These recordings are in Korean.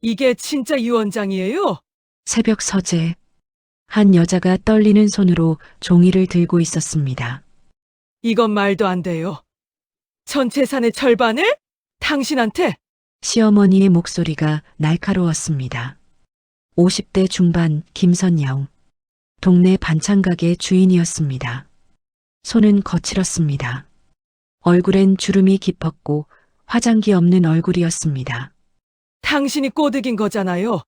이게 진짜 유 원장이에요? 새벽 서재. 한 여자가 떨리는 손으로 종이를 들고 있었습니다. 이건 말도 안 돼요. 전 재산의 절반을? 당신한테? 시어머니의 목소리가 날카로웠습니다. 50대 중반 김선영. 동네 반찬가게 주인이었습니다. 손은 거칠었습니다. 얼굴엔 주름이 깊었고 화장기 없는 얼굴이었습니다. 당신이 꼬드긴 거잖아요.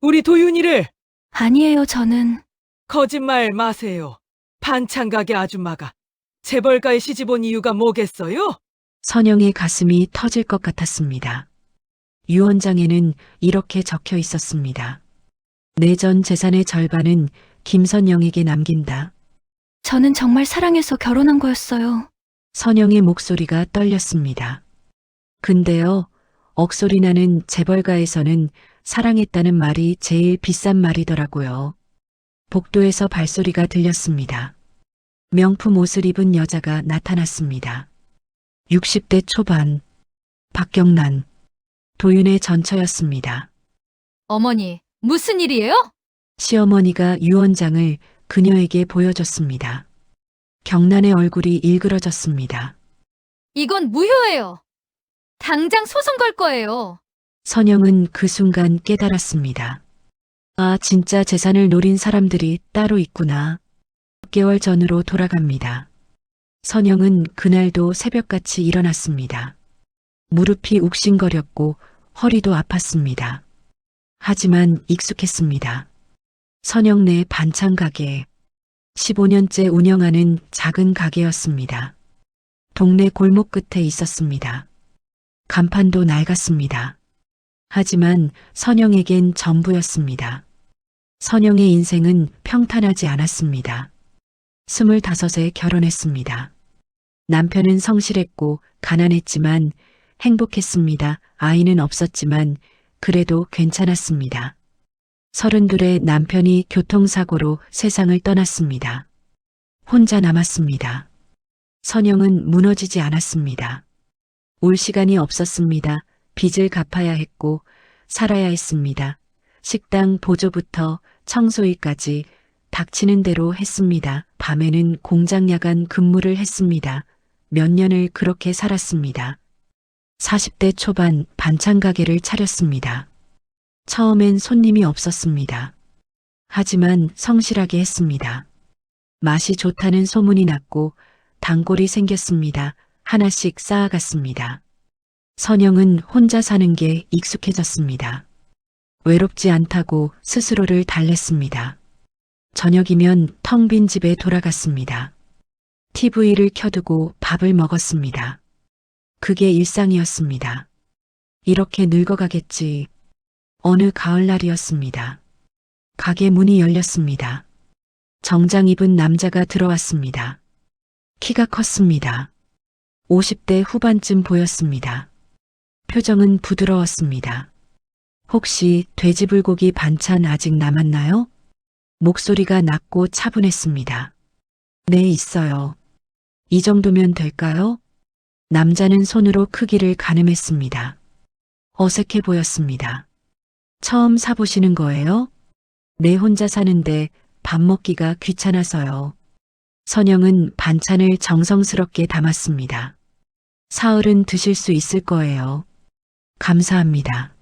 우리 도윤이를. 아니에요, 저는. 거짓말 마세요. 반찬 가게 아줌마가 재벌가에 시집 온 이유가 뭐겠어요? 선영의 가슴이 터질 것 같았습니다. 유언장에는 이렇게 적혀 있었습니다. 내 전 재산의 절반은 김선영에게 남긴다. 저는 정말 사랑해서 결혼한 거였어요. 선영의 목소리가 떨렸습니다. 근데요, 억소리 나는 재벌가에서는 사랑했다는 말이 제일 비싼 말이더라고요. 복도에서 발소리가 들렸습니다. 명품 옷을 입은 여자가 나타났습니다. 60대 초반, 박경란, 도윤의 전처였습니다. 어머니, 무슨 일이에요? 시어머니가 유언장을 그녀에게 보여줬습니다. 경란의 얼굴이 일그러졌습니다. 이건 무효예요. 당장 소송 걸 거예요. 선영은 그 순간 깨달았습니다. 아, 진짜 재산을 노린 사람들이 따로 있구나. 6개월 전으로 돌아갑니다. 선영은 그날도 새벽같이 일어났습니다. 무릎이 욱신거렸고 허리도 아팠습니다. 하지만 익숙했습니다. 선영네 반찬 가게. 15년째 운영하는 작은 가게였습니다. 동네 골목 끝에 있었습니다. 간판도 낡았습니다. 하지만 선영에겐 전부였습니다. 선영의 인생은 평탄하지 않았습니다. 25에 결혼했습니다. 남편은 성실했고 가난했지만 행복했습니다. 아이는 없었지만 그래도 괜찮았습니다. 32에 남편이 교통사고로 세상을 떠났습니다. 혼자 남았습니다. 선영은 무너지지 않았습니다. 올 시간이 없었습니다. 빚을 갚아야 했고 살아야 했습니다. 식당 보조부터 청소일까지 닥치는 대로 했습니다. 밤에는 공장 야간 근무를 했습니다. 몇 년을 그렇게 살았습니다. 40대 초반 반찬 가게를 차렸습니다. 처음엔 손님이 없었습니다. 하지만 성실하게 했습니다. 맛이 좋다는 소문이 났고 단골이 생겼습니다. 하나씩 쌓아갔습니다. 선영은 혼자 사는 게 익숙해졌습니다. 외롭지 않다고 스스로를 달랬습니다. 저녁이면 텅 빈 집에 돌아갔습니다. TV를 켜두고 밥을 먹었습니다. 그게 일상이었습니다. 이렇게 늙어가겠지. 어느 가을날이었습니다. 가게 문이 열렸습니다. 정장 입은 남자가 들어왔습니다. 키가 컸습니다. 50대 후반쯤 보였습니다. 표정은 부드러웠습니다. 혹시 돼지불고기 반찬 아직 남았나요? 목소리가 낮고 차분했습니다. 네, 있어요. 이 정도면 될까요? 남자는 손으로 크기를 가늠했습니다. 어색해 보였습니다. 처음 사보시는 거예요? 네, 혼자 사는데 밥 먹기가 귀찮아서요. 선영은 반찬을 정성스럽게 담았습니다. 사흘은 드실 수 있을 거예요. 감사합니다.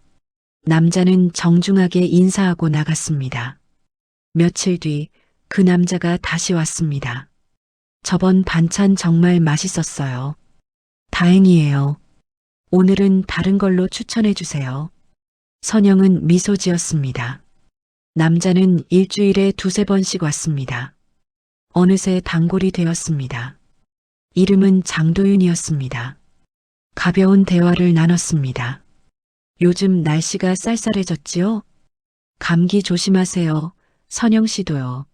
남자는 정중하게 인사하고 나갔습니다. 며칠 뒤 그 남자가 다시 왔습니다. 저번 반찬 정말 맛있었어요. 다행이에요. 오늘은 다른 걸로 추천해 주세요. 선영은 미소 지었습니다. 남자는 일주일에 2~3번씩 왔습니다. 어느새 단골이 되었습니다. 이름은 장도윤이었습니다. 가벼운 대화를 나눴습니다. 요즘 날씨가 쌀쌀해졌지요? 감기 조심하세요. 선영 씨도요.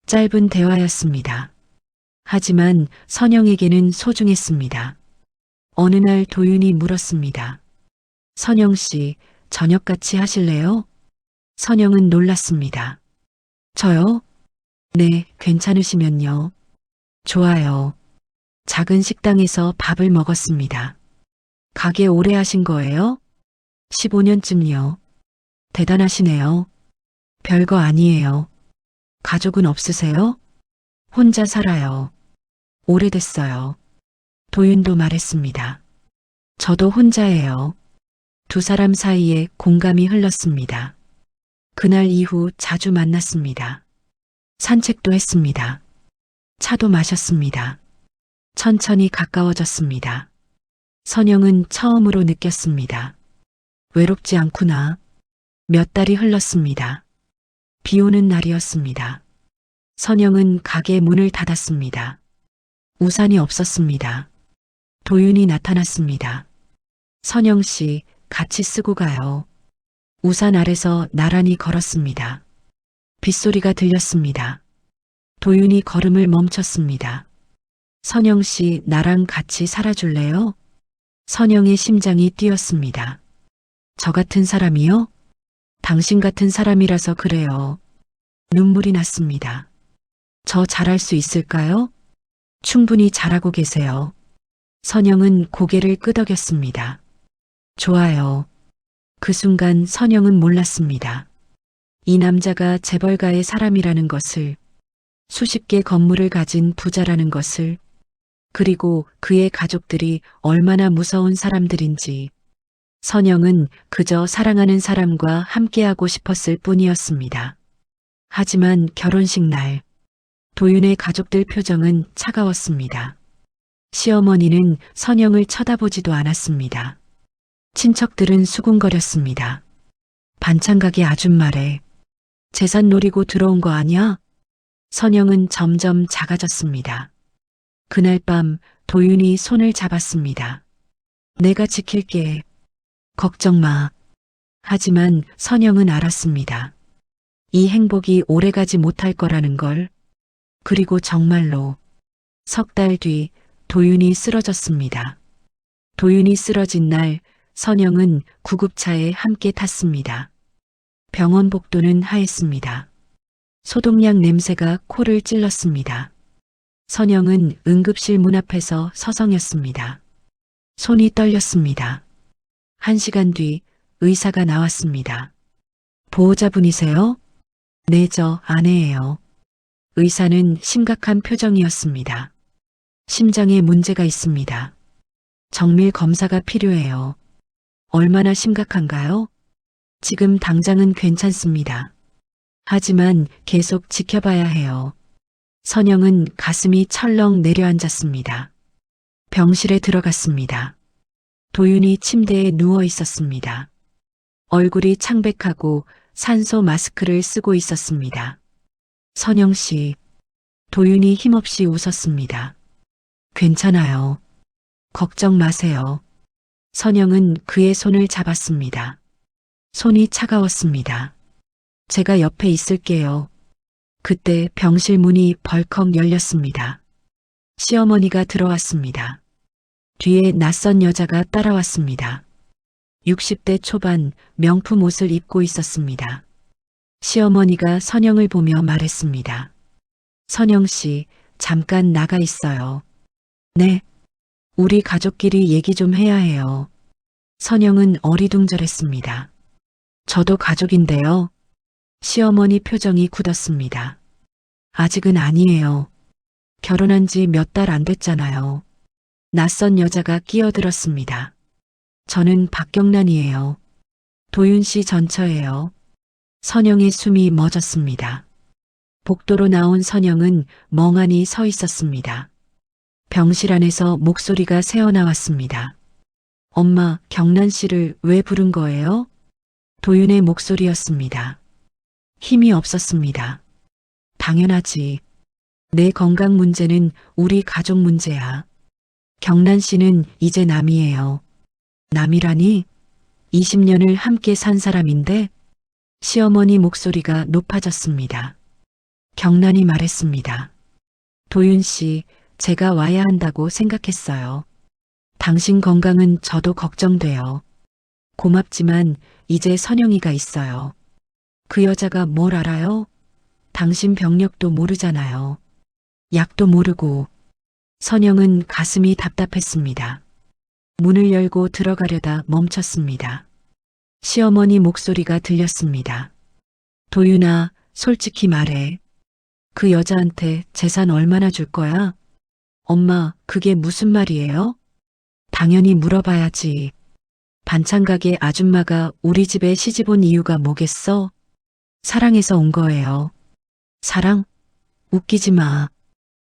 짧은 대화였습니다. 하지만 선영에게는 소중했습니다. 어느 날 도윤이 물었습니다. 선영 씨, 저녁 같이 하실래요? 선영은 놀랐습니다. 저요? 네, 괜찮으시면요. 좋아요. 작은 식당에서 밥을 먹었습니다. 가게 오래 하신 거예요? 15년쯤요. 대단하시네요. 별거 아니에요. 가족은 없으세요? 혼자 살아요. 오래됐어요. 도윤도 말했습니다. 저도 혼자예요. 두 사람 사이에 공감이 흘렀습니다. 그날 이후 자주 만났습니다. 산책도 했습니다. 차도 마셨습니다. 천천히 가까워졌습니다. 선영은 처음으로 느꼈습니다. 외롭지 않구나. 몇 달이 흘렀습니다. 비 오는 날이었습니다. 선영은 가게 문을 닫았습니다. 우산이 없었습니다. 도윤이 나타났습니다. 선영 씨, 같이 쓰고 가요. 우산 아래서 나란히 걸었습니다. 빗소리가 들렸습니다. 도윤이 걸음을 멈췄습니다. 선영 씨, 나랑 같이 살아줄래요? 선영의 심장이 뛰었습니다. 저 같은 사람이요? 당신 같은 사람이라서 그래요. 눈물이 났습니다. 저 잘할 수 있을까요? 충분히 잘하고 계세요. 선영은 고개를 끄덕였습니다. 좋아요. 그 순간 선영은 몰랐습니다. 이 남자가 재벌가의 사람이라는 것을, 수십 개 건물을 가진 부자라는 것을, 그리고 그의 가족들이 얼마나 무서운 사람들인지. 선영은 그저 사랑하는 사람과 함께하고 싶었을 뿐이었습니다. 하지만 결혼식 날, 도윤의 가족들 표정은 차가웠습니다. 시어머니는 선영을 쳐다보지도 않았습니다. 친척들은 수군거렸습니다. 반찬 가게 아줌마래. 재산 노리고 들어온 거 아니야? 선영은 점점 작아졌습니다. 그날 밤 도윤이 손을 잡았습니다. 내가 지킬게. 걱정 마. 하지만 선영은 알았습니다. 이 행복이 오래가지 못할 거라는 걸. 그리고 정말로 석 달 뒤 도윤이 쓰러졌습니다. 도윤이 쓰러진 날 선영은 구급차에 함께 탔습니다. 병원 복도는 하했습니다. 소독약 냄새가 코를 찔렀습니다. 선영은 응급실 문 앞에서 서성였습니다. 손이 떨렸습니다. 1시간 뒤 의사가 나왔습니다. 보호자분이세요? 네, 저 아내예요. 의사는 심각한 표정이었습니다. 심장에 문제가 있습니다. 정밀 검사가 필요해요. 얼마나 심각한가요? 지금 당장은 괜찮습니다. 하지만 계속 지켜봐야 해요. 선영은 가슴이 철렁 내려앉았습니다. 병실에 들어갔습니다. 도윤이 침대에 누워 있었습니다. 얼굴이 창백하고 산소 마스크를 쓰고 있었습니다. 선영 씨, 도윤이 힘없이 웃었습니다. 괜찮아요. 걱정 마세요. 선영은 그의 손을 잡았습니다. 손이 차가웠습니다. 제가 옆에 있을게요. 그때 병실 문이 벌컥 열렸습니다. 시어머니가 들어왔습니다. 뒤에 낯선 여자가 따라왔습니다. 60대 초반 명품 옷을 입고 있었습니다. 시어머니가 선영을 보며 말했습니다. 선영 씨, 잠깐 나가 있어요. 네. 우리 가족끼리 얘기 좀 해야 해요. 선영은 어리둥절했습니다. 저도 가족인데요. 시어머니 표정이 굳었습니다. 아직은 아니에요. 결혼한 지 몇 달 안 됐잖아요. 낯선 여자가 끼어들었습니다. 저는 박경란이에요. 도윤 씨 전처예요. 선영의 숨이 멎었습니다. 복도로 나온 선영은 멍하니 서 있었습니다. 병실 안에서 목소리가 새어나왔습니다. 엄마, 경란 씨를 왜 부른 거예요? 도윤의 목소리였습니다. 힘이 없었습니다. 당연하지. 내 건강 문제는 우리 가족 문제야. 경란 씨는 이제 남이에요. 남이라니? 20년을 함께 산 사람인데? 시어머니 목소리가 높아졌습니다. 경란이 말했습니다. 도윤 씨, 제가 와야 한다고 생각했어요. 당신 건강은 저도 걱정돼요. 고맙지만 이제 선영이가 있어요. 그 여자가 뭘 알아요? 당신 병력도 모르잖아요. 약도 모르고. 선영은 가슴이 답답했습니다. 문을 열고 들어가려다 멈췄습니다. 시어머니 목소리가 들렸습니다. 도윤아, 솔직히 말해. 그 여자한테 재산 얼마나 줄 거야? 엄마, 그게 무슨 말이에요? 당연히 물어봐야지. 반찬 가게 아줌마가 우리 집에 시집 온 이유가 뭐겠어? 사랑해서 온 거예요. 사랑? 웃기지 마.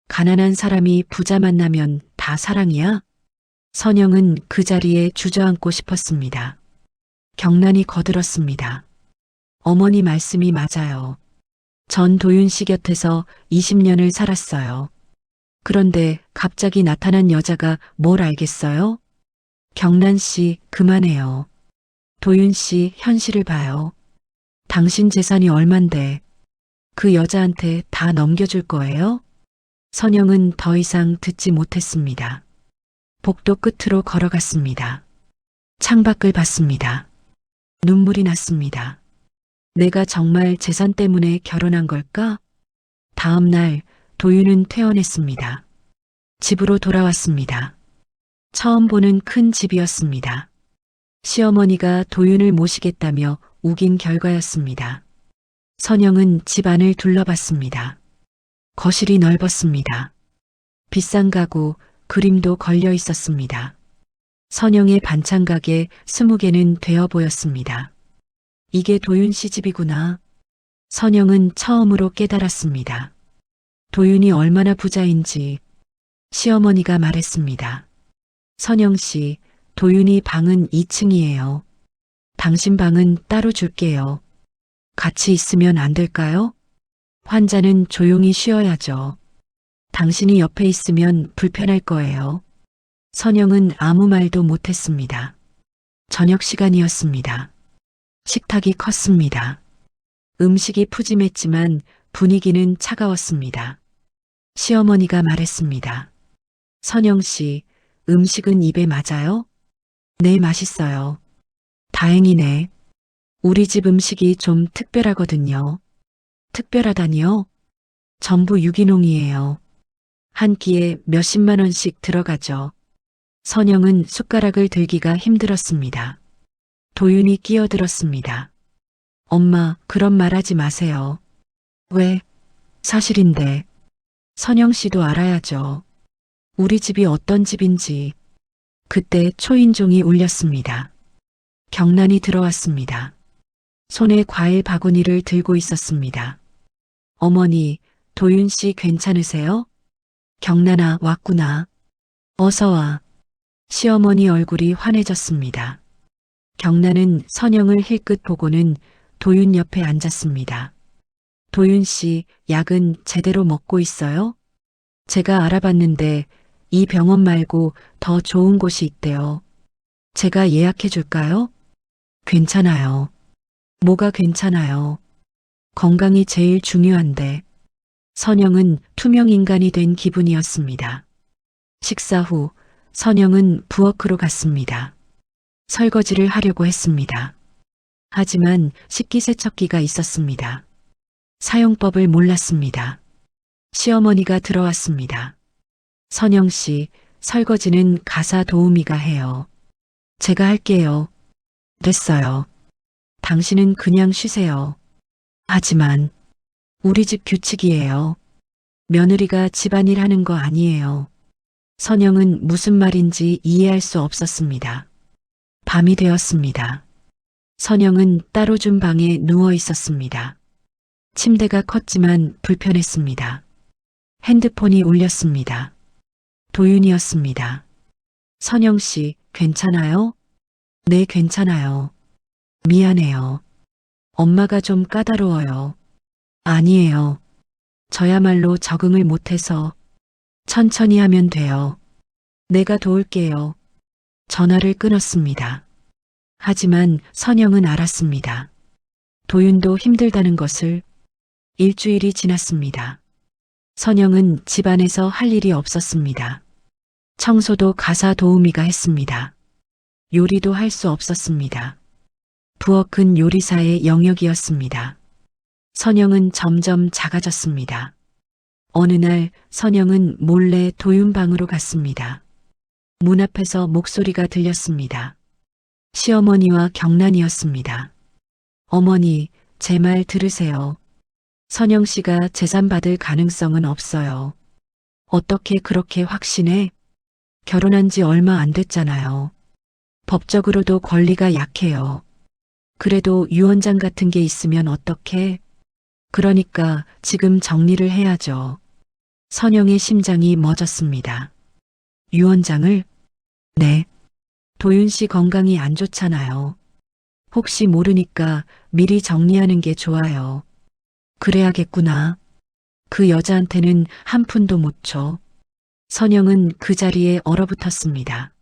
가난한 사람이 부자 만나면 다 사랑이야? 선영은 그 자리에 주저앉고 싶었습니다. 경란이 거들었습니다. 어머니 말씀이 맞아요. 전 도윤 씨 곁에서 20년을 살았어요. 그런데 갑자기 나타난 여자가 뭘 알겠어요? 경란 씨, 그만해요. 도윤 씨, 현실을 봐요. 당신 재산이 얼만데 그 여자한테 다 넘겨줄 거예요? 선영은 더 이상 듣지 못했습니다. 복도 끝으로 걸어갔습니다. 창밖을 봤습니다. 눈물이 났습니다. 내가 정말 재산 때문에 결혼한 걸까? 다음 날 도윤은 퇴원했습니다. 집으로 돌아왔습니다. 처음 보는 큰 집이었습니다. 시어머니가 도윤을 모시겠다며 우긴 결과였습니다. 선영은 집 안을 둘러봤습니다. 거실이 넓었습니다. 비싼 가구, 그림도 걸려 있었습니다. 선영의 반찬 가게 20개는 되어 보였습니다. 이게 도윤 씨 집이구나. 선영은 처음으로 깨달았습니다. 도윤이 얼마나 부자인지 시어머니가 말했습니다. 선영 씨, 도윤이 방은 2층이에요. 당신 방은 따로 줄게요. 같이 있으면 안 될까요? 환자는 조용히 쉬어야죠. 당신이 옆에 있으면 불편할 거예요. 선영은 아무 말도 못했습니다. 저녁 시간이었습니다. 식탁이 컸습니다. 음식이 푸짐했지만 분위기는 차가웠습니다. 시어머니가 말했습니다. 선영 씨, 음식은 입에 맞아요? 네, 맛있어요. 다행이네. 우리 집 음식이 좀 특별하거든요. 특별하다니요? 전부 유기농이에요. 한 끼에 몇십만 원씩 들어가죠. 선영은 숟가락을 들기가 힘들었습니다. 도윤이 끼어들었습니다. 엄마, 그런 말 하지 마세요. 왜? 사실인데. 선영 씨도 알아야죠. 우리 집이 어떤 집인지. 그때 초인종이 울렸습니다. 경란이 들어왔습니다. 손에 과일 바구니를 들고 있었습니다. 어머니, 도윤 씨 괜찮으세요? 경란아, 왔구나. 어서 와. 시어머니 얼굴이 환해졌습니다. 경란은 선영을 힐끗 보고는 도윤 옆에 앉았습니다. 도윤 씨, 약은 제대로 먹고 있어요? 제가 알아봤는데 이 병원 말고 더 좋은 곳이 있대요. 제가 예약해 줄까요? 괜찮아요. 뭐가 괜찮아요? 건강이 제일 중요한데. 선영은 투명 인간이 된 기분이었습니다. 식사 후 선영은 부엌으로 갔습니다. 설거지를 하려고 했습니다. 하지만 식기세척기가 있었습니다. 사용법을 몰랐습니다. 시어머니가 들어왔습니다. 선영 씨, 설거지는 가사 도우미가 해요. 제가 할게요. 됐어요. 당신은 그냥 쉬세요. 하지만 우리 집 규칙이에요. 며느리가 집안일 하는 거 아니에요. 선영은 무슨 말인지 이해할 수 없었습니다. 밤이 되었습니다. 선영은 따로 준 방에 누워 있었습니다. 침대가 컸지만 불편했습니다. 핸드폰이 울렸습니다. 도윤이었습니다. 선영 씨, 괜찮아요? 네, 괜찮아요. 미안해요. 엄마가 좀 까다로워요. 아니에요. 저야말로 적응을 못해서 천천히 하면 돼요. 내가 도울게요. 전화를 끊었습니다. 하지만 선영은 알았습니다. 도윤도 힘들다는 것을. 일주일이 지났습니다. 선영은 집안에서 할 일이 없었습니다. 청소도 가사 도우미가 했습니다. 요리도 할 수 없었습니다. 부엌은 요리사의 영역이었습니다. 선영은 점점 작아졌습니다. 어느 날 선영은 몰래 도윤 방으로 갔습니다. 문 앞에서 목소리가 들렸습니다. 시어머니와 경란이었습니다. 어머니, 제 말 들으세요. 선영 씨가 재산 받을 가능성은 없어요. 어떻게 그렇게 확신해? 결혼한 지 얼마 안 됐잖아요. 법적으로도 권리가 약해요. 그래도 유언장 같은 게 있으면 어떡해? 그러니까 지금 정리를 해야죠. 선영의 심장이 멎었습니다. 유언장을? 네. 도윤 씨 건강이 안 좋잖아요. 혹시 모르니까 미리 정리하는 게 좋아요. 그래야겠구나. 그 여자한테는 한 푼도 못 줘. 선영은 그 자리에 얼어붙었습니다.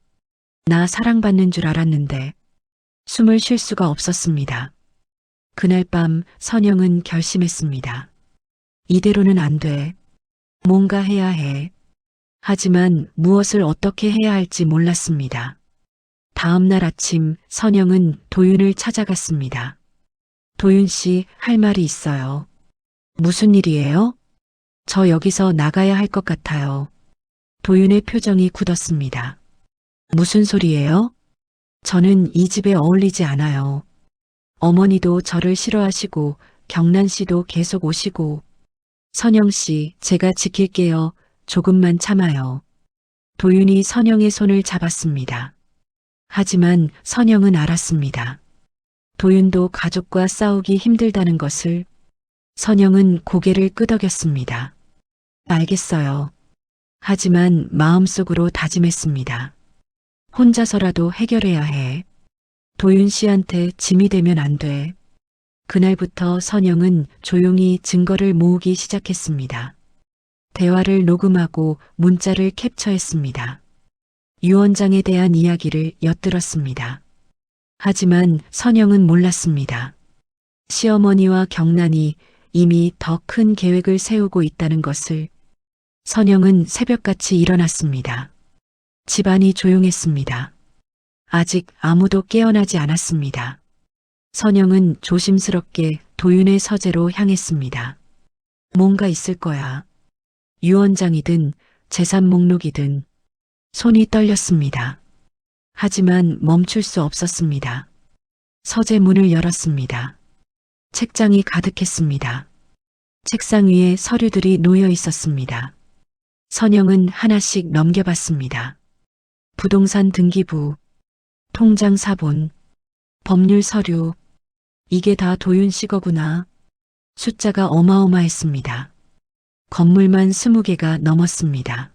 나 사랑받는 줄 알았는데 숨을 쉴 수가 없었습니다. 그날 밤 선영은 결심했습니다. 이대로는 안 돼. 뭔가 해야 해. 하지만 무엇을 어떻게 해야 할지 몰랐습니다. 다음 날 아침 선영은 도윤을 찾아갔습니다. 도윤 씨, 할 말이 있어요. 무슨 일이에요? 저 여기서 나가야 할 것 같아요. 도윤의 표정이 굳었습니다. 무슨 소리예요? 저는 이 집에 어울리지 않아요. 어머니도 저를 싫어하시고 경란 씨도 계속 오시고. 선영 씨, 제가 지킬게요. 조금만 참아요. 도윤이 선영의 손을 잡았습니다. 하지만 선영은 알았습니다. 도윤도 가족과 싸우기 힘들다는 것을. 선영은 고개를 끄덕였습니다. 알겠어요. 하지만 마음속으로 다짐했습니다. 혼자서라도 해결해야 해. 도윤 씨한테 짐이 되면 안 돼. 그날부터 선영은 조용히 증거를 모으기 시작했습니다. 대화를 녹음하고 문자를 캡처했습니다. 유언장에 대한 이야기를 엿들었습니다. 하지만 선영은 몰랐습니다. 시어머니와 경란이 이미 더 큰 계획을 세우고 있다는 것을. 선영은 새벽같이 일어났습니다. 집안이 조용했습니다. 아직 아무도 깨어나지 않았습니다. 선영은 조심스럽게 도윤의 서재로 향했습니다. 뭔가 있을 거야. 유언장이든 재산 목록이든. 손이 떨렸습니다. 하지만 멈출 수 없었습니다. 서재 문을 열었습니다. 책장이 가득했습니다. 책상 위에 서류들이 놓여 있었습니다. 선영은 하나씩 넘겨봤습니다. 부동산 등기부, 통장 사본, 법률 서류. 이게 다 도윤 씨 거구나. 숫자가 어마어마했습니다. 건물만 20개가 넘었습니다.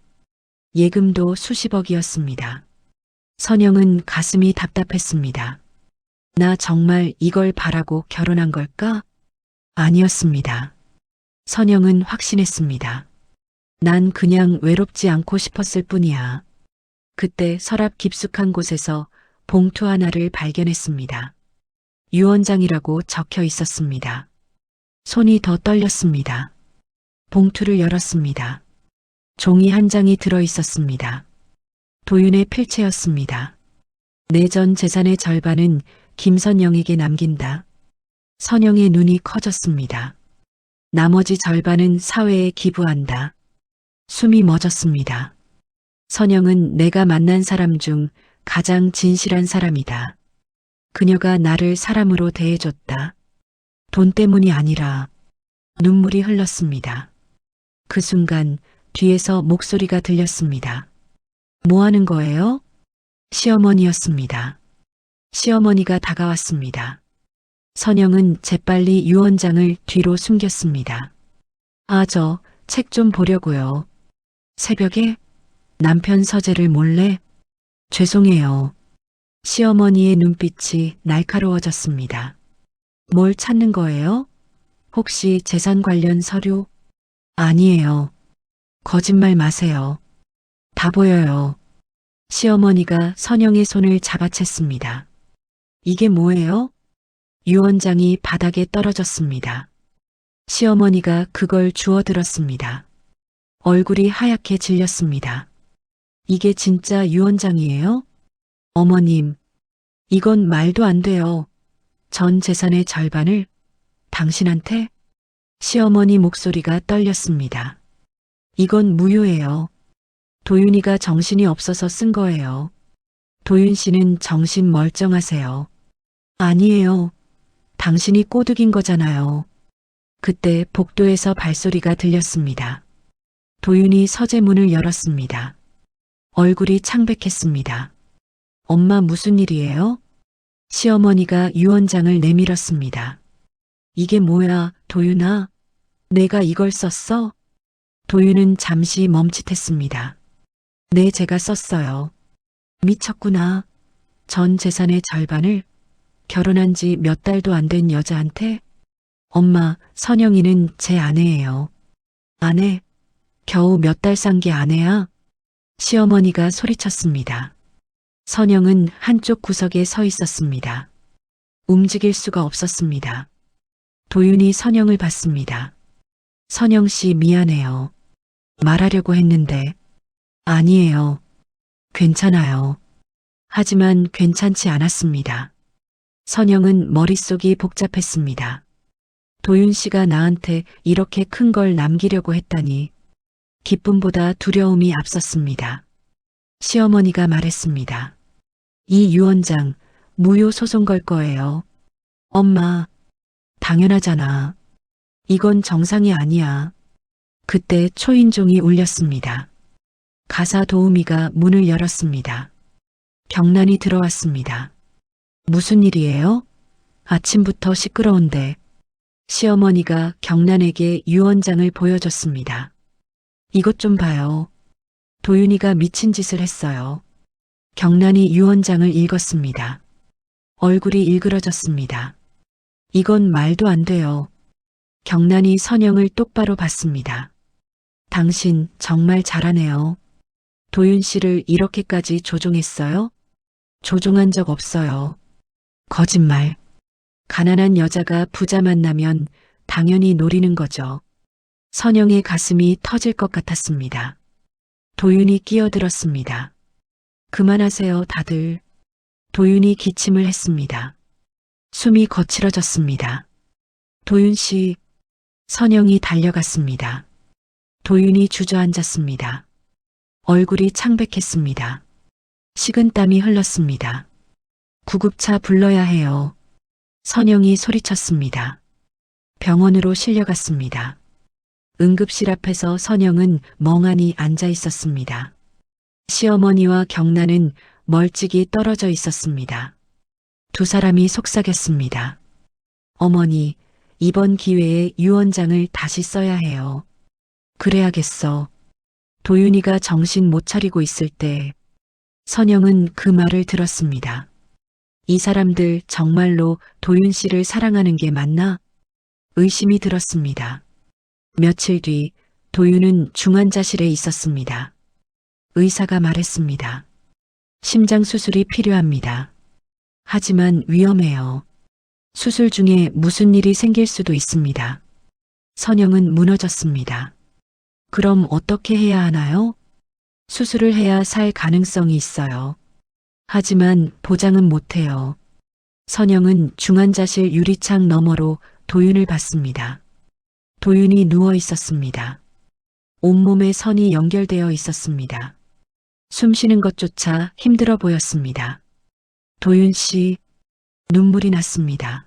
예금도 수십억이었습니다. 선영은 가슴이 답답했습니다. 나 정말 이걸 바라고 결혼한 걸까? 아니었습니다. 선영은 확신했습니다. 난 그냥 외롭지 않고 싶었을 뿐이야. 그때 서랍 깊숙한 곳에서 봉투 하나를 발견했습니다. 유언장이라고 적혀 있었습니다. 손이 더 떨렸습니다. 봉투를 열었습니다. 종이 한 장이 들어 있었습니다. 도윤의 필체였습니다. 내 전 재산의 절반은 김선영에게 남긴다. 선영의 눈이 커졌습니다. 나머지 절반은 사회에 기부한다. 숨이 멎었습니다. 선영은 내가 만난 사람 중 가장 진실한 사람이다. 그녀가 나를 사람으로 대해줬다. 돈 때문이 아니라. 눈물이 흘렀습니다. 그 순간 뒤에서 목소리가 들렸습니다. 뭐 하는 거예요? 시어머니였습니다. 시어머니가 다가왔습니다. 선영은 재빨리 유언장을 뒤로 숨겼습니다. 저 책 좀 보려고요. 새벽에 남편 서재를 몰래? 죄송해요. 시어머니의 눈빛이 날카로워졌습니다. 뭘 찾는 거예요? 혹시 재산 관련 서류? 아니에요. 거짓말 마세요. 다 보여요. 시어머니가 선영의 손을 잡아챘습니다. 이게 뭐예요? 유언장이 바닥에 떨어졌습니다. 시어머니가 그걸 주워들었습니다. 얼굴이 하얗게 질렸습니다. 이게 진짜 유언장이에요? 어머님, 이건 말도 안 돼요. 전 재산의 절반을 당신한테? 시어머니 목소리가 떨렸습니다. 이건 무효예요. 도윤이가 정신이 없어서 쓴 거예요. 도윤 씨는 정신 멀쩡하세요. 아니에요. 당신이 꼬드긴 거잖아요. 그때 복도에서 발소리가 들렸습니다. 도윤이 서재문을 열었습니다. 얼굴이 창백했습니다. 엄마 무슨 일이에요? 시어머니가 유언장을 내밀었습니다. 이게 뭐야, 도윤아? 내가 이걸 썼어? 도윤은 잠시 멈칫했습니다. 네, 제가 썼어요. 미쳤구나. 전 재산의 절반을 결혼한 지 몇 달도 안 된 여자한테? 엄마, 선영이는 제 아내예요. 아내? 겨우 몇 달 산 게 아내야? 시어머니가 소리쳤습니다. 선영은 한쪽 구석에 서 있었습니다. 움직일 수가 없었습니다. 도윤이 선영을 봤습니다. 선영 씨 미안해요. 말하려고 했는데. 아니에요. 괜찮아요. 하지만 괜찮지 않았습니다. 선영은 머릿속이 복잡했습니다. 도윤 씨가 나한테 이렇게 큰 걸 남기려고 했다니. 기쁨보다 두려움이 앞섰습니다. 시어머니가 말했습니다. 이 유언장 무효 소송 걸 거예요. 엄마, 당연하잖아. 이건 정상이 아니야. 그때 초인종이 울렸습니다. 가사 도우미가 문을 열었습니다. 경란이 들어왔습니다. 무슨 일이에요? 아침부터 시끄러운데. 시어머니가 경란에게 유언장을 보여줬습니다. 이것 좀 봐요. 도윤이가 미친 짓을 했어요. 경란이 유언장을 읽었습니다. 얼굴이 일그러졌습니다. 이건 말도 안 돼요. 경란이 선영을 똑바로 봤습니다. 당신 정말 잘하네요. 도윤 씨를 이렇게까지 조종했어요? 조종한 적 없어요. 거짓말. 가난한 여자가 부자 만나면 당연히 노리는 거죠. 선영의 가슴이 터질 것 같았습니다. 도윤이 끼어들었습니다. 그만하세요, 다들. 도윤이 기침을 했습니다. 숨이 거칠어졌습니다. 도윤 씨, 선영이 달려갔습니다. 도윤이 주저앉았습니다. 얼굴이 창백했습니다. 식은땀이 흘렀습니다. 구급차 불러야 해요. 선영이 소리쳤습니다. 병원으로 실려갔습니다. 응급실 앞에서 선영은 멍하니 앉아 있었습니다. 시어머니와 경란은 멀찍이 떨어져 있었습니다. 두 사람이 속삭였습니다. 어머니, 이번 기회에 유언장을 다시 써야 해요. 그래야겠어. 도윤이가 정신 못 차리고 있을 때 선영은 그 말을 들었습니다. 이 사람들 정말로 도윤 씨를 사랑하는 게 맞나? 의심이 들었습니다. 며칠 뒤 도윤은 중환자실에 있었습니다. 의사가 말했습니다. 심장 수술이 필요합니다. 하지만 위험해요. 수술 중에 무슨 일이 생길 수도 있습니다. 선영은 무너졌습니다. 그럼 어떻게 해야 하나요? 수술을 해야 살 가능성이 있어요. 하지만 보장은 못해요. 선영은 중환자실 유리창 너머로 도윤을 봤습니다. 도윤이 누워 있었습니다. 온몸에 선이 연결되어 있었습니다. 숨 쉬는 것조차 힘들어 보였습니다. 도윤 씨, 눈물이 났습니다.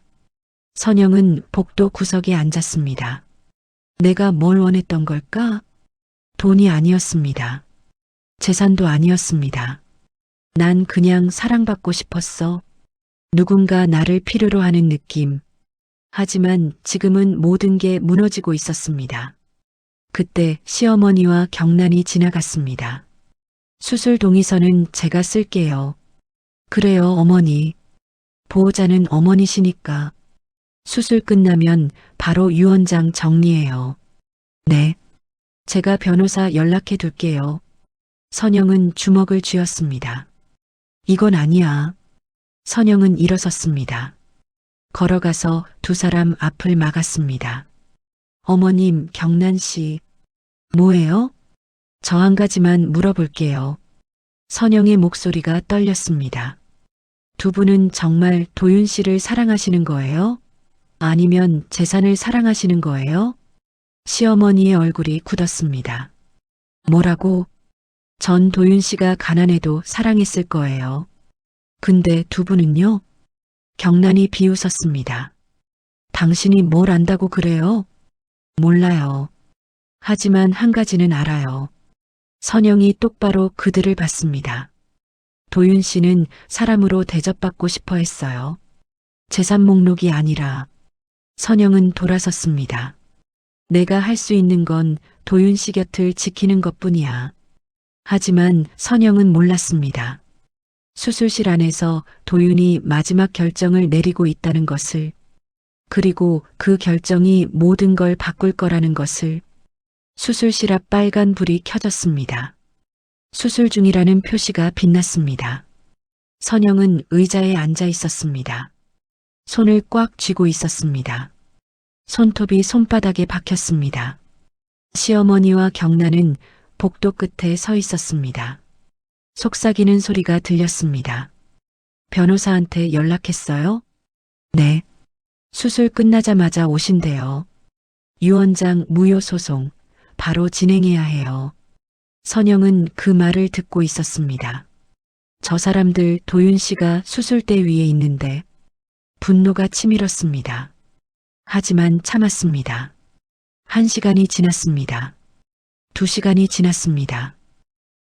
선영은 복도 구석에 앉았습니다. 내가 뭘 원했던 걸까? 돈이 아니었습니다. 재산도 아니었습니다. 난 그냥 사랑받고 싶었어. 누군가 나를 필요로 하는 느낌. 하지만 지금은 모든 게 무너지고 있었습니다. 그때 시어머니와 경란이 지나갔습니다. 수술 동의서는 제가 쓸게요. 그래요, 어머니. 보호자는 어머니시니까. 수술 끝나면 바로 유언장 정리해요. 네. 제가 변호사 연락해 둘게요. 선영은 주먹을 쥐었습니다. 이건 아니야. 선영은 일어섰습니다. 걸어가서 두 사람 앞을 막았습니다. 어머님, 경란 씨. 뭐예요? 저 한 가지만 물어볼게요. 선영의 목소리가 떨렸습니다. 두 분은 정말 도윤 씨를 사랑하시는 거예요? 아니면 재산을 사랑하시는 거예요? 시어머니의 얼굴이 굳었습니다. 뭐라고? 전 도윤 씨가 가난해도 사랑했을 거예요. 근데 두 분은요? 경란이 비웃었습니다. 당신이 뭘 안다고 그래요? 몰라요. 하지만 한 가지는 알아요. 선영이 똑바로 그들을 봤습니다. 도윤 씨는 사람으로 대접받고 싶어 했어요. 재산 목록이 아니라. 선영은 돌아섰습니다. 내가 할 수 있는 건 도윤 씨 곁을 지키는 것뿐이야. 하지만 선영은 몰랐습니다. 수술실 안에서 도윤이 마지막 결정을 내리고 있다는 것을, 그리고 그 결정이 모든 걸 바꿀 거라는 것을. 수술실 앞 빨간 불이 켜졌습니다. 수술 중이라는 표시가 빛났습니다. 선영은 의자에 앉아 있었습니다. 손을 꽉 쥐고 있었습니다. 손톱이 손바닥에 박혔습니다. 시어머니와 경란은 복도 끝에 서 있었습니다. 속삭이는 소리가 들렸습니다. 변호사한테 연락했어요? 네. 수술 끝나자마자 오신대요. 유 원장 무효 소송 바로 진행해야 해요. 선영은 그 말을 듣고 있었습니다. 저 사람들 도윤 씨가 수술대 위에 있는데 분노가 치밀었습니다. 하지만 참았습니다. 1시간이 지났습니다. 2시간이 지났습니다.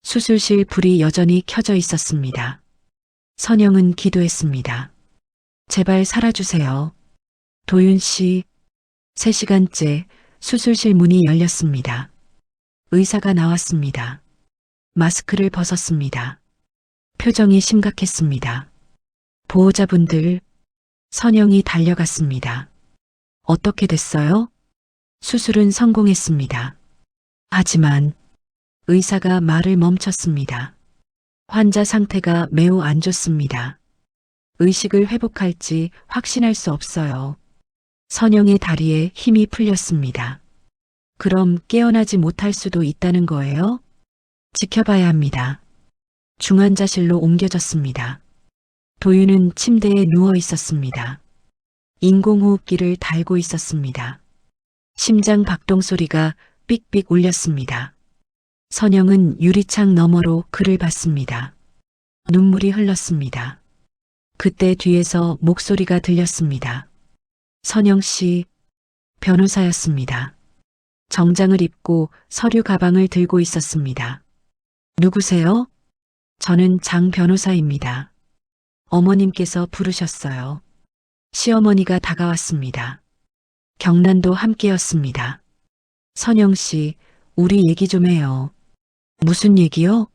수술실 불이 여전히 켜져 있었습니다. 선영은 기도했습니다. 제발 살아주세요. 도윤 씨. 3시간째 수술실 문이 열렸습니다. 의사가 나왔습니다. 마스크를 벗었습니다. 표정이 심각했습니다. 보호자분들. 선영이 달려갔습니다. 어떻게 됐어요? 수술은 성공했습니다. 하지만 의사가 말을 멈췄습니다. 환자 상태가 매우 안 좋습니다. 의식을 회복할지 확신할 수 없어요. 선영의 다리에 힘이 풀렸습니다. 그럼 깨어나지 못할 수도 있다는 거예요? 지켜봐야 합니다. 중환자실로 옮겨졌습니다. 도윤은 침대에 누워 있었습니다. 인공호흡기를 달고 있었습니다. 심장 박동 소리가 삑삑 울렸습니다. 선영은 유리창 너머로 그를 봤습니다. 눈물이 흘렀습니다. 그때 뒤에서 목소리가 들렸습니다. 선영 씨, 변호사였습니다. 정장을 입고 서류 가방을 들고 있었습니다. 누구세요? 저는 장 변호사입니다. 어머님께서 부르셨어요. 시어머니가 다가왔습니다. 경란도 함께였습니다. 선영 씨, 우리 얘기 좀 해요. 무슨 얘기요?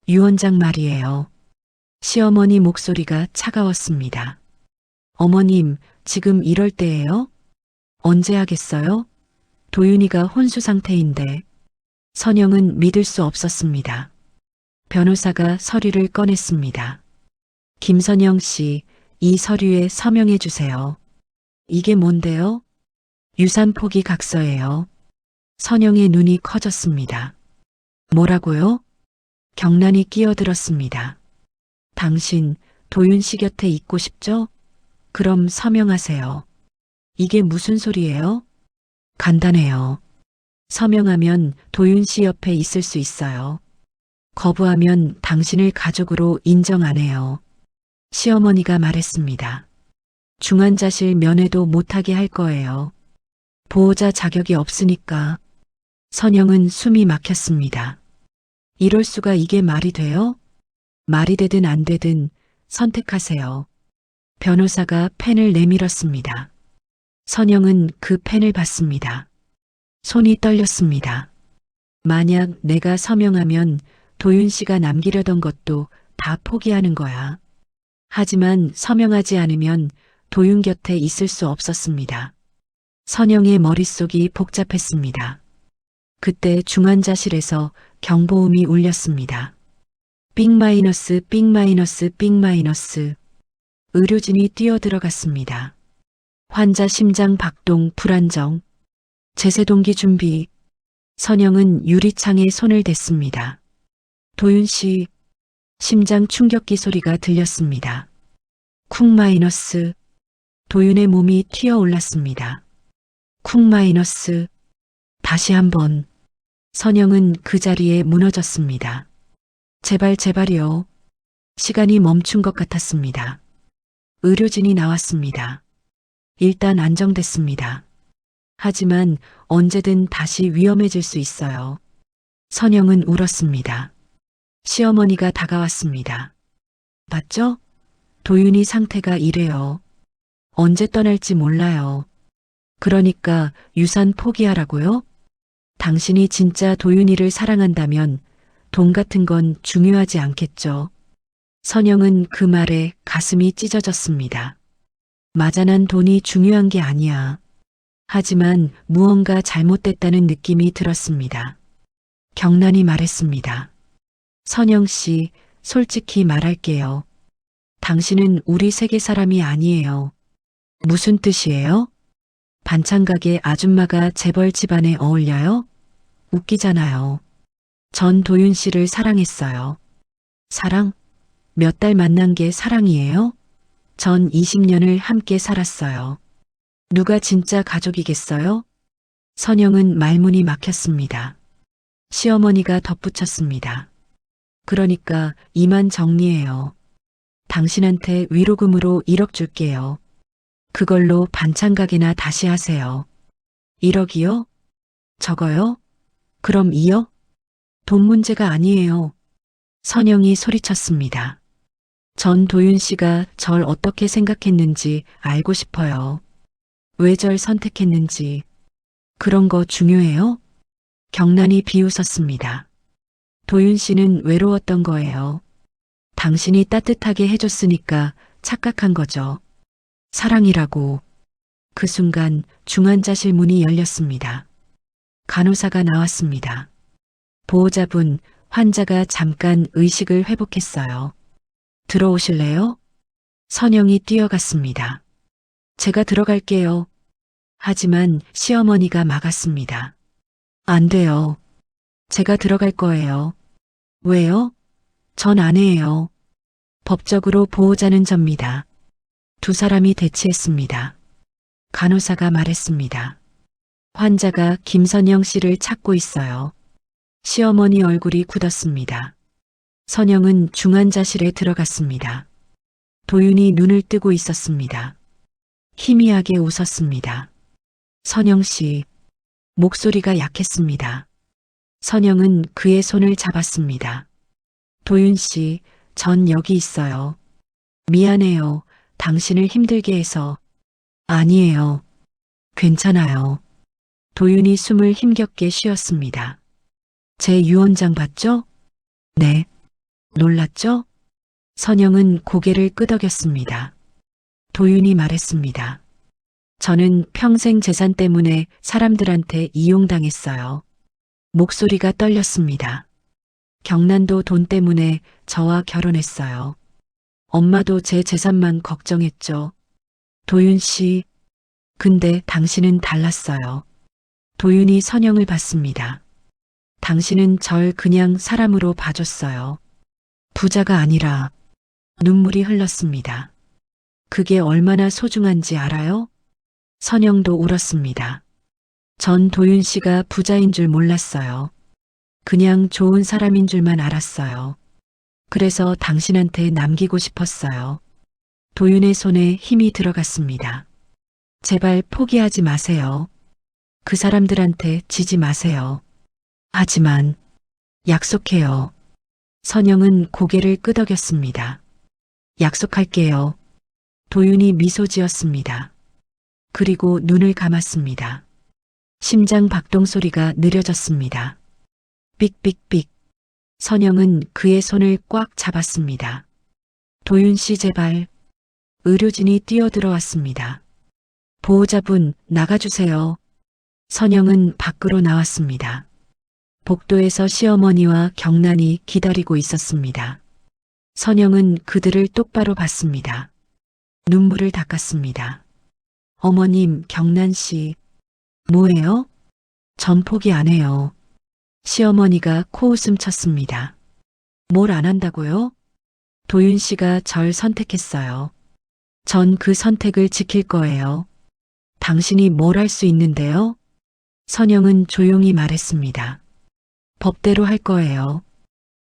유 원장 말이에요. 시어머니 목소리가 차가웠습니다. 어머님, 지금 이럴 때예요? 언제 하겠어요? 도윤이가 혼수 상태인데. 선영은 믿을 수 없었습니다. 변호사가 서류를 꺼냈습니다. 김선영 씨, 이 서류에 서명해 주세요. 이게 뭔데요? 유산 포기 각서예요. 선영의 눈이 커졌습니다. 뭐라고요? 경란이 끼어들었습니다. 당신 도윤 씨 곁에 있고 싶죠? 그럼 서명하세요. 이게 무슨 소리예요? 간단해요. 서명하면 도윤 씨 옆에 있을 수 있어요. 거부하면 당신을 가족으로 인정 안 해요. 시어머니가 말했습니다. 중환자실 면회도 못하게 할 거예요. 보호자 자격이 없으니까. 선영은 숨이 막혔습니다. 이럴 수가 이게 말이 돼요? 말이 되든 안 되든 선택하세요. 변호사가 펜을 내밀었습니다. 선영은 그 펜을 받습니다. 손이 떨렸습니다. 만약 내가 서명하면 도윤 씨가 남기려던 것도 다 포기하는 거야. 하지만 서명하지 않으면 도윤 곁에 있을 수 없었습니다. 선영의 머릿속이 복잡했습니다. 그때 중환자실에서 경보음이 울렸습니다. 삑-, 삑-, 의료진이 뛰어들어갔습니다. 환자 심장 박동 불안정. 제세동기 준비. 선영은 유리창에 손을 댔습니다. 도윤 씨, 심장 충격기 소리가 들렸습니다. 쿵-, 도윤의 몸이 튀어올랐습니다. 쿵-, 다시 한번. 선영은 그 자리에 무너졌습니다. 제발 제발이요. 시간이 멈춘 것 같았습니다. 의료진이 나왔습니다. 일단 안정됐습니다. 하지만 언제든 다시 위험해질 수 있어요. 선영은 울었습니다. 시어머니가 다가왔습니다. 봤죠? 도윤이 상태가 이래요. 언제 떠날지 몰라요. 그러니까 유산 포기하라고요? 당신이 진짜 도윤이를 사랑한다면 돈 같은 건 중요하지 않겠죠. 선영은 그 말에 가슴이 찢어졌습니다. 맞아난 돈이 중요한 게 아니야. 하지만 무언가 잘못됐다는 느낌이 들었습니다. 경란이 말했습니다. 선영 씨, 솔직히 말할게요. 당신은 우리 세계 사람이 아니에요. 무슨 뜻이에요? 반찬 가게 아줌마가 재벌 집안에 어울려요? 웃기잖아요. 전 도윤 씨를 사랑했어요. 사랑? 몇 달 만난 게 사랑이에요? 전 20년을 함께 살았어요. 누가 진짜 가족이겠어요? 선영은 말문이 막혔습니다. 시어머니가 덧붙였습니다. 그러니까 이만 정리해요. 당신한테 위로금으로 1억 줄게요. 그걸로 반찬 가게나 다시 하세요. 1억이요? 적어요? 그럼 2억? 돈 문제가 아니에요. 선영이 소리쳤습니다. 전 도윤 씨가 절 어떻게 생각했는지 알고 싶어요. 왜 절 선택했는지. 그런 거 중요해요? 경란이 비웃었습니다. 도윤 씨는 외로웠던 거예요. 당신이 따뜻하게 해줬으니까 착각한 거죠. 사랑이라고. 그 순간 중환자실 문이 열렸습니다. 간호사가 나왔습니다. 보호자분, 환자가 잠깐 의식을 회복했어요. 들어오실래요? 선영이 뛰어갔습니다. 제가 들어갈게요. 하지만 시어머니가 막았습니다. 안 돼요. 제가 들어갈 거예요. 왜요? 전 아내예요. 법적으로 보호자는 접니다. 두 사람이 대치했습니다. 간호사가 말했습니다. 환자가 김선영 씨를 찾고 있어요. 시어머니 얼굴이 굳었습니다. 선영은 중환자실에 들어갔습니다. 도윤이 눈을 뜨고 있었습니다. 희미하게 웃었습니다. 선영 씨, 목소리가 약했습니다. 선영은 그의 손을 잡았습니다. 도윤 씨, 전 여기 있어요. 미안해요. 당신을 힘들게 해서. 아니에요. 괜찮아요. 도윤이 숨을 힘겹게 쉬었습니다. 제 유언장 봤죠? 네. 놀랐죠? 선영은 고개를 끄덕였습니다. 도윤이 말했습니다. 저는 평생 재산 때문에 사람들한테 이용당했어요. 목소리가 떨렸습니다. 경란도 돈 때문에 저와 결혼했어요. 엄마도 제 재산만 걱정했죠. 도윤 씨, 근데 당신은 달랐어요. 도윤이 선영을 봤습니다. 당신은 절 그냥 사람으로 봐줬어요. 부자가 아니라. 눈물이 흘렀습니다. 그게 얼마나 소중한지 알아요? 선영도 울었습니다. 전 도윤 씨가 부자인 줄 몰랐어요. 그냥 좋은 사람인 줄만 알았어요. 그래서 당신한테 남기고 싶었어요. 도윤의 손에 힘이 들어갔습니다. 제발 포기하지 마세요. 그 사람들한테 지지 마세요. 하지만 약속해요. 선영은 고개를 끄덕였습니다. 약속할게요. 도윤이 미소 지었습니다. 그리고 눈을 감았습니다. 심장 박동 소리가 느려졌습니다. 삑삑삑. 선영은 그의 손을 꽉 잡았습니다. 도윤 씨 제발. 의료진이 뛰어들어왔습니다. 보호자분 나가주세요. 선영은 밖으로 나왔습니다. 복도에서 시어머니와 경란이 기다리고 있었습니다. 선영은 그들을 똑바로 봤습니다. 눈물을 닦았습니다. 어머님, 경란 씨. 뭐예요? 전 포기 안 해요. 시어머니가 코웃음 쳤습니다. 뭘 안 한다고요? 도윤 씨가 절 선택했어요. 전 그 선택을 지킬 거예요. 당신이 뭘 할 수 있는데요? 선영은 조용히 말했습니다. 법대로 할 거예요.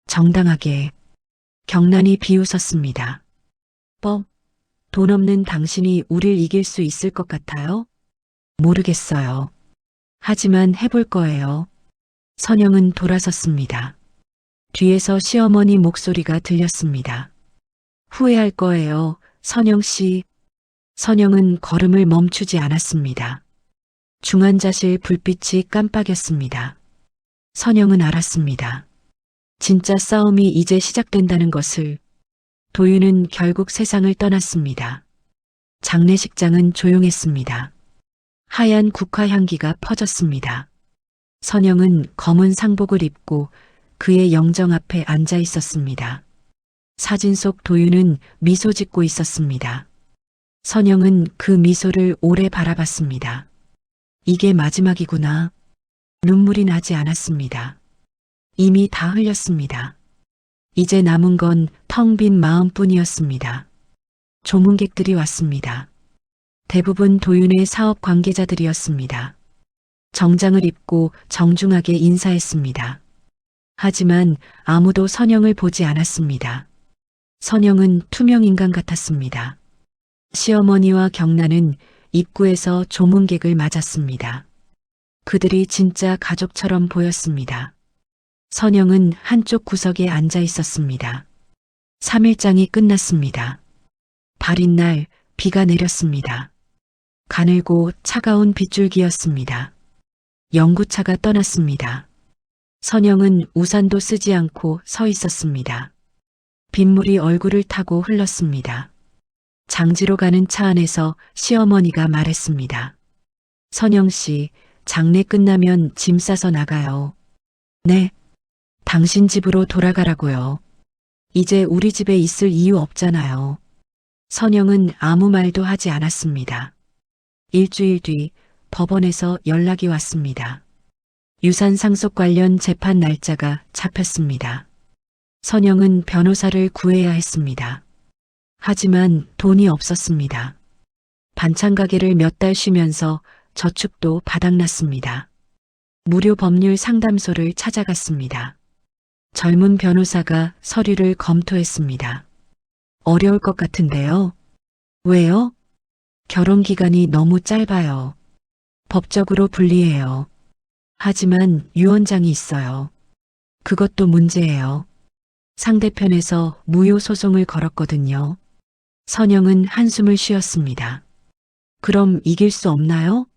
정당하게. 경란이 비웃었습니다. 돈 없는 당신이 우릴 이길 수 있을 것 같아요? 모르겠어요. 하지만 해볼 거예요. 선영은 돌아섰습니다. 뒤에서 시어머니 목소리가 들렸습니다. 후회할 거예요, 선영 씨. 선영은 걸음을 멈추지 않았습니다. 중환자실 불빛이 깜빡였습니다. 선영은 알았습니다. 진짜 싸움이 이제 시작된다는 것을. 도윤은 결국 세상을 떠났습니다. 장례식장은 조용했습니다. 하얀 국화 향기가 퍼졌습니다. 선영은 검은 상복을 입고 그의 영정 앞에 앉아 있었습니다. 사진 속 도윤은 미소 짓고 있었습니다. 선영은 그 미소를 오래 바라봤습니다. 이게 마지막이구나. 눈물이 나지 않았습니다. 이미 다 흘렸습니다. 이제 남은 건 텅 빈 마음뿐이었습니다. 조문객들이 왔습니다. 대부분 도윤의 사업 관계자들이었습니다. 정장을 입고 정중하게 인사했습니다. 하지만 아무도 선영을 보지 않았습니다. 선영은 투명 인간 같았습니다. 시어머니와 경란은 입구에서 조문객을 맞았습니다. 그들이 진짜 가족처럼 보였습니다. 선영은 한쪽 구석에 앉아 있었습니다. 3일장이 끝났습니다. 발인 날 비가 내렸습니다. 가늘고 차가운 빗줄기였습니다. 영구차가 떠났습니다. 선영은 우산도 쓰지 않고 서 있었습니다. 빗물이 얼굴을 타고 흘렀습니다. 장지로 가는 차 안에서 시어머니가 말했습니다. 선영 씨, 장례 끝나면 짐 싸서 나가요. 네. 당신 집으로 돌아가라고요. 이제 우리 집에 있을 이유 없잖아요. 선영은 아무 말도 하지 않았습니다. 일주일 뒤 법원에서 연락이 왔습니다. 유산 상속 관련 재판 날짜가 잡혔습니다. 선영은 변호사를 구해야 했습니다. 하지만 돈이 없었습니다. 반찬 가게를 몇 달 쉬면서 저축도 바닥났습니다. 무료 법률 상담소를 찾아갔습니다. 젊은 변호사가 서류를 검토했습니다. 어려울 것 같은데요. 왜요? 결혼 기간이 너무 짧아요. 법적으로 불리해요. 하지만 유언장이 있어요. 그것도 문제예요. 상대편에서 무효 소송을 걸었거든요. 선영은 한숨을 쉬었습니다. 그럼 이길 수 없나요?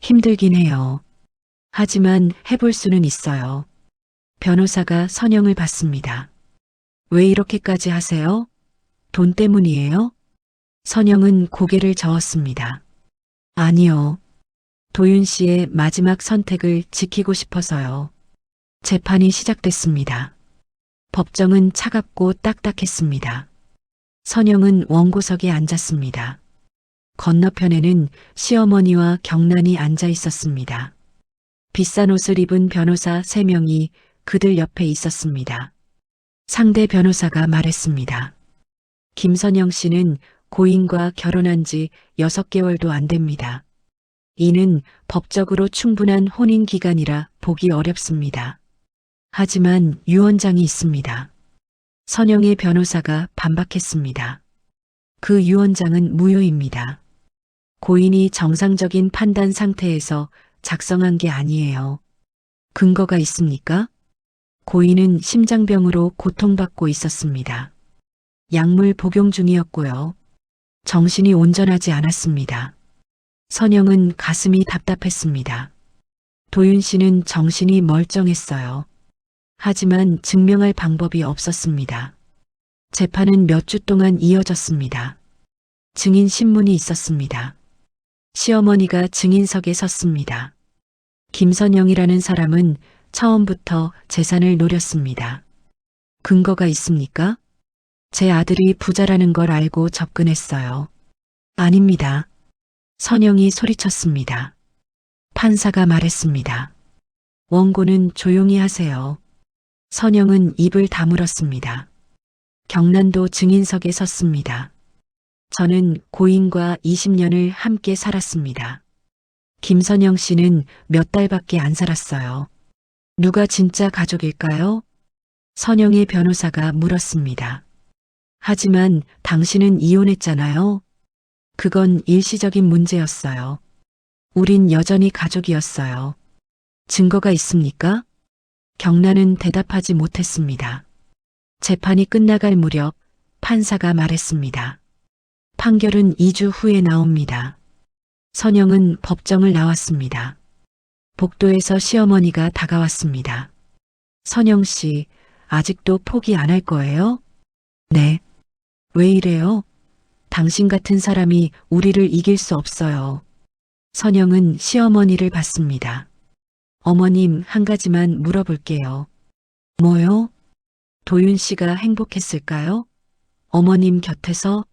힘들긴 해요. 하지만 해볼 수는 있어요. 변호사가 선영을 봤습니다. 왜 이렇게까지 하세요? 돈 때문이에요? 선영은 고개를 저었습니다. 아니요. 도윤 씨의 마지막 선택을 지키고 싶어서요. 재판이 시작됐습니다. 법정은 차갑고 딱딱했습니다. 선영은 원고석에 앉았습니다. 건너편에는 시어머니와 경란이 앉아 있었습니다. 비싼 옷을 입은 변호사 3명이 그들 옆에 있었습니다. 상대 변호사가 말했습니다. 김선영 씨는 고인과 결혼한 지 6개월도 안 됩니다. 이는 법적으로 충분한 혼인 기간이라 보기 어렵습니다. 하지만 유언장이 있습니다. 선영의 변호사가 반박했습니다. 그 유언장은 무효입니다. 고인이 정상적인 판단 상태에서 작성한 게 아니에요. 근거가 있습니까? 고인은 심장병으로 고통받고 있었습니다. 약물 복용 중이었고요. 정신이 온전하지 않았습니다. 선영은 가슴이 답답했습니다. 도윤 씨는 정신이 멀쩡했어요. 하지만 증명할 방법이 없었습니다. 재판은 몇 주 동안 이어졌습니다. 증인 신문이 있었습니다. 시어머니가 증인석에 섰습니다. 김선영이라는 사람은 처음부터 재산을 노렸습니다. 근거가 있습니까? 제 아들이 부자라는 걸 알고 접근했어요. 아닙니다. 선영이 소리쳤습니다. 판사가 말했습니다. 원고는 조용히 하세요. 선영은 입을 다물었습니다. 경란도 증인석에 섰습니다. 저는 고인과 20년을 함께 살았습니다. 김선영 씨는 몇 달밖에 안 살았어요. 누가 진짜 가족일까요? 선영의 변호사가 물었습니다. 하지만 당신은 이혼했잖아요. 그건 일시적인 문제였어요. 우린 여전히 가족이었어요. 증거가 있습니까? 경란은 대답하지 못했습니다. 재판이 끝나갈 무렵 판사가 말했습니다. 판결은 2주 후에 나옵니다. 선영은 법정을 나왔습니다. 복도에서 시어머니가 다가왔습니다. 선영 씨, 아직도 포기 안 할 거예요? 네. 왜 이래요? 당신 같은 사람이 우리를 이길 수 없어요. 선영은 시어머니를 봤습니다. 어머님, 한 가지만 물어볼게요. 뭐요? 도윤 씨가 행복했을까요? 어머님 곁에서?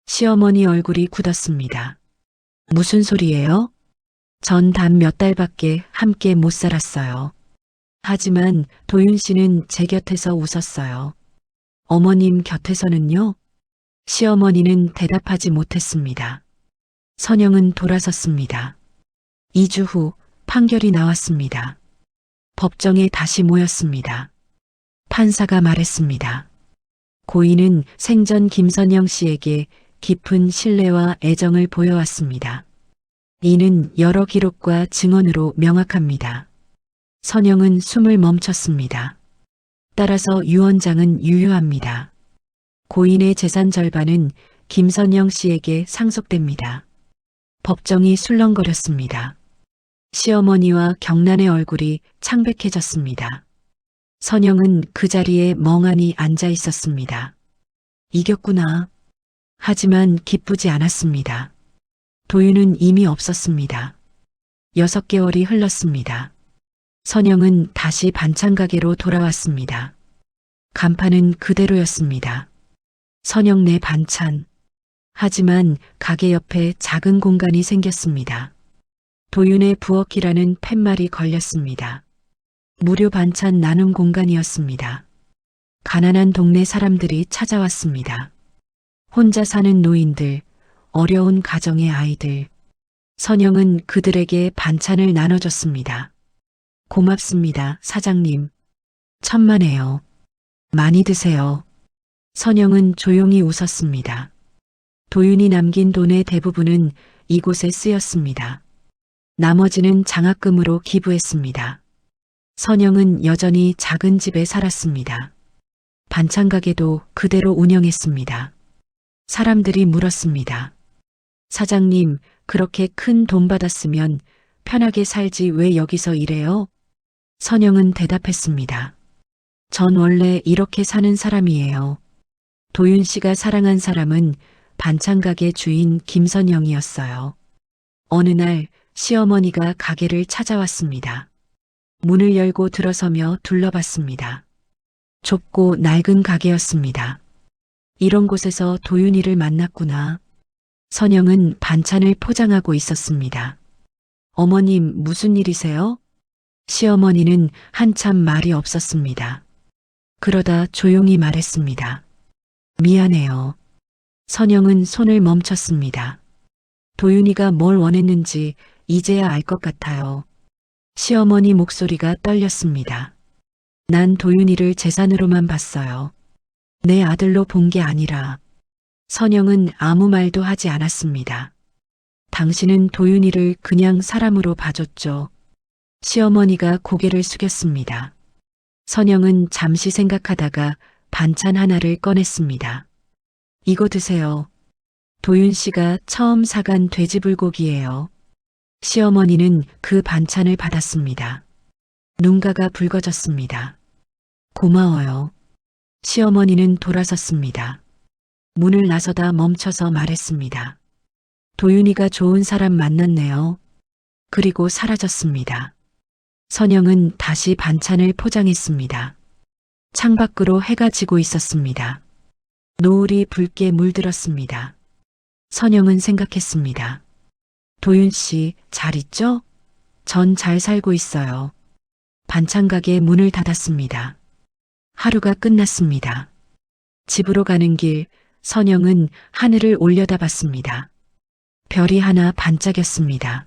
시어머니 얼굴이 굳었습니다. 무슨 소리예요? 전 단 몇 달밖에 함께 못 살았어요. 하지만 도윤 씨는 제 곁에서 웃었어요. 어머님 곁에서는요? 시어머니는 대답하지 못했습니다. 선영은 돌아섰습니다. 2주 후 판결이 나왔습니다. 법정에 다시 모였습니다. 판사가 말했습니다. 고인은 생전 김선영 씨에게 깊은 신뢰와 애정을 보여왔습니다. 이는 여러 기록과 증언으로 명확합니다. 선영은 숨을 멈췄습니다. 따라서 유언장은 유효합니다. 고인의 재산 절반은 김선영 씨에게 상속됩니다. 법정이 술렁거렸습니다. 시어머니와 경란의 얼굴이 창백해졌습니다. 선영은 그 자리에 멍하니 앉아 있었습니다. 이겼구나. 하지만 기쁘지 않았습니다. 도윤은 이미 없었습니다. 6개월이 흘렀습니다. 선영은 다시 반찬가게로 돌아왔습니다. 간판은 그대로였습니다. 선영네 반찬. 하지만 가게 옆에 작은 공간이 생겼습니다. 도윤의 부엌이라는 팻말이 걸렸습니다. 무료 반찬 나눔 공간이었습니다. 가난한 동네 사람들이 찾아왔습니다. 혼자 사는 노인들, 어려운 가정의 아이들. 선영은 그들에게 반찬을 나눠줬습니다. 고맙습니다, 사장님. 천만에요. 많이 드세요. 선영은 조용히 웃었습니다. 도윤이 남긴 돈의 대부분은 이곳에 쓰였습니다. 나머지는 장학금으로 기부했습니다. 선영은 여전히 작은 집에 살았습니다. 반찬 가게도 그대로 운영했습니다. 사람들이 물었습니다. 사장님, 그렇게 큰 돈 받았으면 편하게 살지 왜 여기서 일해요? 선영은 대답했습니다. 전 원래 이렇게 사는 사람이에요. 도윤 씨가 사랑한 사람은 반찬 가게 주인 김선영이었어요. 어느 날 시어머니가 가게를 찾아왔습니다. 문을 열고 들어서며 둘러봤습니다. 좁고 낡은 가게였습니다. 이런 곳에서 도윤이를 만났구나. 선영은 반찬을 포장하고 있었습니다. 어머님, 무슨 일이세요? 시어머니는 한참 말이 없었습니다. 그러다 조용히 말했습니다. 미안해요. 선영은 손을 멈췄습니다. 도윤이가 뭘 원했는지 이제야 알 것 같아요. 시어머니 목소리가 떨렸습니다. 난 도윤이를 재산으로만 봤어요. 내 아들로 본 게 아니라. 선영은 아무 말도 하지 않았습니다. 당신은 도윤이를 그냥 사람으로 봐줬죠. 시어머니가 고개를 숙였습니다. 선영은 잠시 생각하다가 반찬 하나를 꺼냈습니다. 이거 드세요. 도윤 씨가 처음 사간 돼지불고기예요. 시어머니는 그 반찬을 받았습니다. 눈가가 붉어졌습니다. 고마워요. 시어머니는 돌아섰습니다. 문을 나서다 멈춰서 말했습니다. 도윤이가 좋은 사람 만났네요. 그리고 사라졌습니다. 선영은 다시 반찬을 포장했습니다. 창밖으로 해가 지고 있었습니다. 노을이 붉게 물들었습니다. 선영은 생각했습니다. 도윤 씨, 잘 있죠? 전 잘 살고 있어요. 반찬 가게 문을 닫았습니다. 하루가 끝났습니다. 집으로 가는 길, 선영은 하늘을 올려다봤습니다. 별이 하나 반짝였습니다.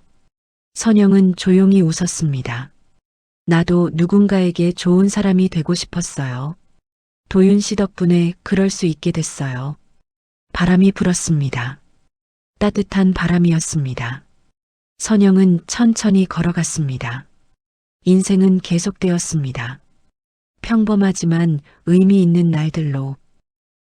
선영은 조용히 웃었습니다. 나도 누군가에게 좋은 사람이 되고 싶었어요. 도윤 씨 덕분에 그럴 수 있게 됐어요. 바람이 불었습니다. 따뜻한 바람이었습니다. 선영은 천천히 걸어갔습니다. 인생은 계속되었습니다. 평범하지만 의미 있는 날들로